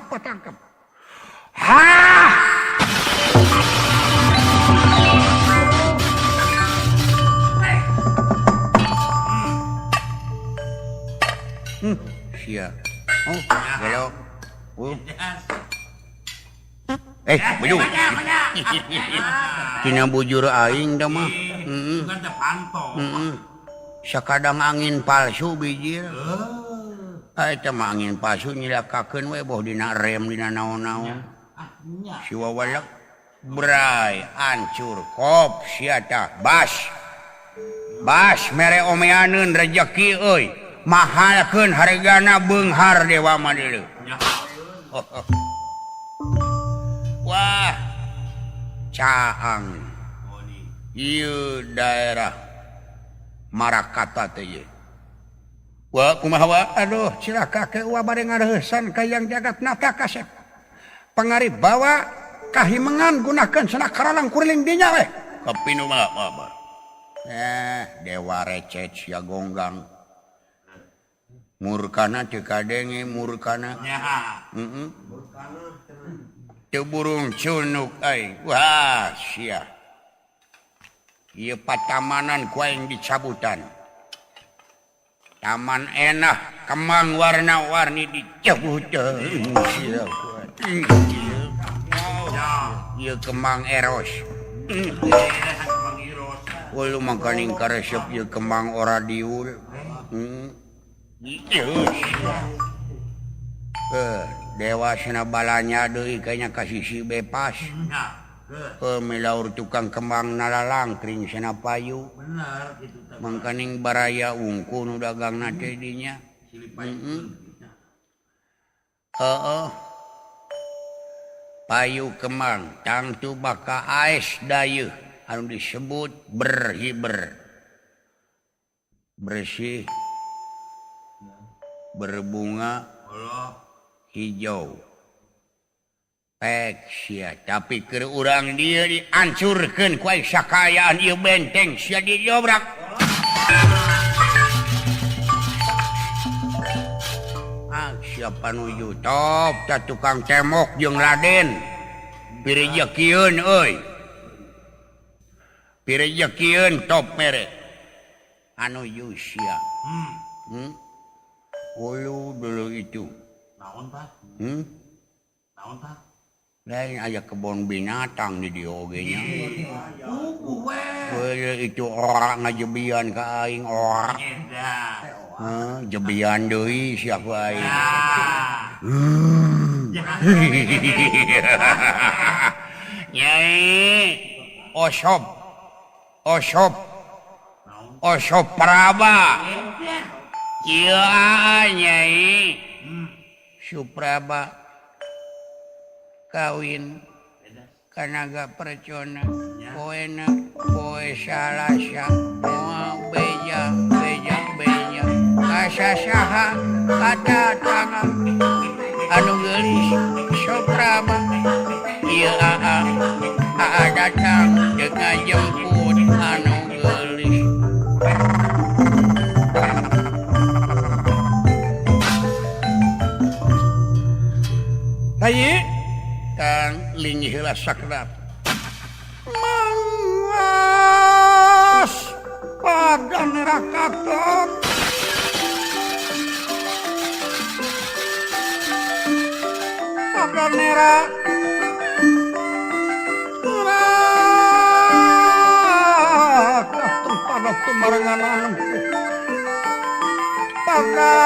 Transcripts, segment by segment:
patangkap. Hah! Sia. Oh, belok. Baju. Tina bujur aing dah mah. Bukan teh pantong. Sakadang angin palsu bijil. Eta mah angin palsu nyilakakeun we boh dina rem dina naon-naon. Si wawalak bray hancur kop sia tah bas. Bas mere omeaneun rejeki euy. Mahalkeun hargana beunghar dewa mah deuleu. Wah. Caang. Ieu daerah Marakata teh ye. Wah kumaha wa? Aduh cilaka ke wa bade ngareusan ka yang jagat nata kasep. Pangarip bawa kahimengan gunakeun cenah karalang kuriling dinya we. Kapinu mah apa? Dewa recet sia gonggang. Murkana teu kadenge murkana. Nya. Murkana teu burung cunuk ai. Wah sia. Ieu patamanan ku aing dicabutan. Taman enah kemang warna-warni dicabutan. Sia kuat. Ieu kemang eros. Kemang eros. Ulu mangkaning karesep ieu kemang oradiul. Dewa sena balanya deui kayaknya kasih si bepas. Milaur tukang kembang nalalang kring sena payu. Benar gitu teh. Mangkaning baraya ungku nu dagangna teh dinya. Payu kembang tangtu baka aes dayeuh anu disebut berhiber. Bersih berbunga hijau pek sia tapi keur urang dieu dihancurkeun ku sakayaan ieu benteng sia dijobrak. Siapa nuju top ta tukang temok jeung Raden pirejekieun euy pirejekieun top mere anu yu sia. Ulu dulu itu. Naon tah? Naon tah? Lain aya kebun binatang di dieu oge nya. Itu orang ngajebian ka aing orang. Jebian deui sia ku aing. Nyai Osop. Osop Praba. Iya Nyai Supraba kawin kanaga percona poena poe salasa moal beja kasasaha kata tangan anu geulis Supraba ieu aa datang jeung jemput anu geulis. Hayi kang linggih heula sakrap. Mangas pada nerakakeun. Pada nerak. Pada tumarangan anu. Pada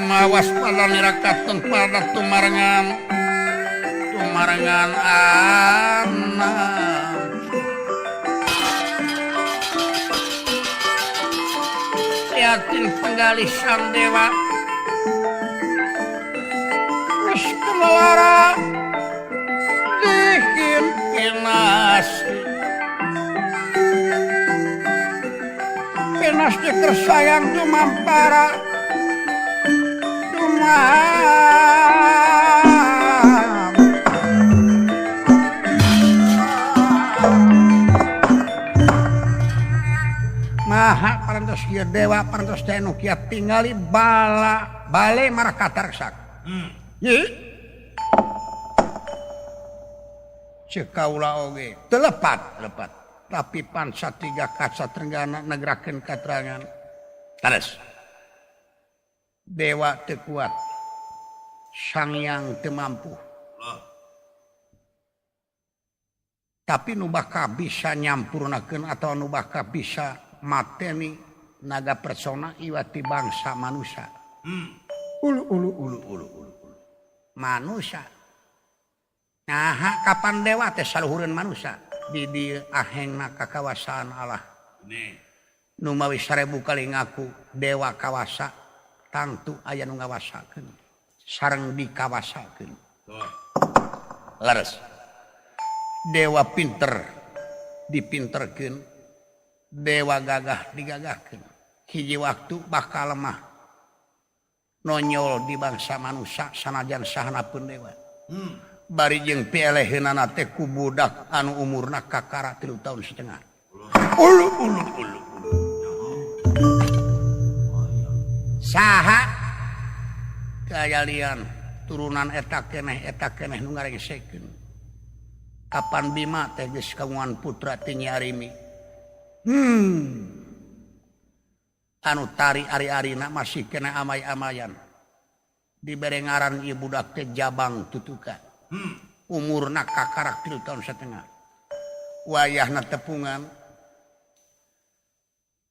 mawas pada nirakakeun pada tumarangan anak liatin penggalih sang dewa wis kelara dihin pinas dikersayang dumampara pantos ieu dewa pantos teh nu kieu tingali bale marakatarsak. Ye. Ceuk kaula oge teu lepat. Tapi pan satiga kaca trenggana negrakeun katerangan. Tanes. Dewa teu kuat. Sang Hyang teu mampu. Tapi nu bakal bisa nyampurnakeun atau nu bakal bisa mateni naga persona iwati bangsa manusia. Ulu. Manusia. Nah, kapan dewa teh saluhureun manusia di ahengna kakawasaan Allah. Nu mawi 1000 kali ngaku dewa kawasa tangtu aya nu ngawasakeun sareng dikawasakeun. Laras. Dewa pinter dipinterkeun, dewa gagah digagahkeun. Hiji waktu bakal lemah nonyol di bangsa manusia sanajan sahanapeun dewa. Bari jeung pieleheunana teh ku budak anu umurna kakara 3 tahun setengah. Ulu. Saha kayalian turunan eta keneh nu ngarengseukeun. Kapan Bima teh geus kagungan putra ti Nyi Arimi. Anu tari ari-arina masih kena amay-amayan. Dibere ngaran ieu budak teh Jabang Tutuka. Umurna kakarak 3 tahun setengah. Wayahna tepungan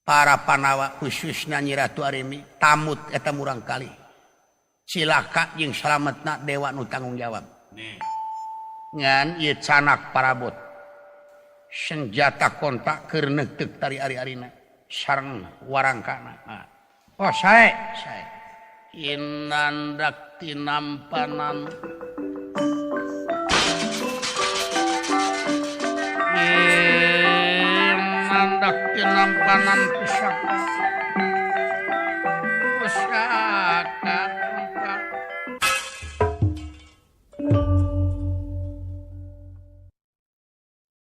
para Panawa khususnya Nyi Ratu Arimi tamut eta murang kali. Cilaka jeung salametna dewa nu tanggung jawab. Ngan ieu canak parabot. Senjata kontak keur neuteuk tari ari-arina sareng warangkana. Oh sae. Inandak tinampanan. Inandak tinampanan pusaka.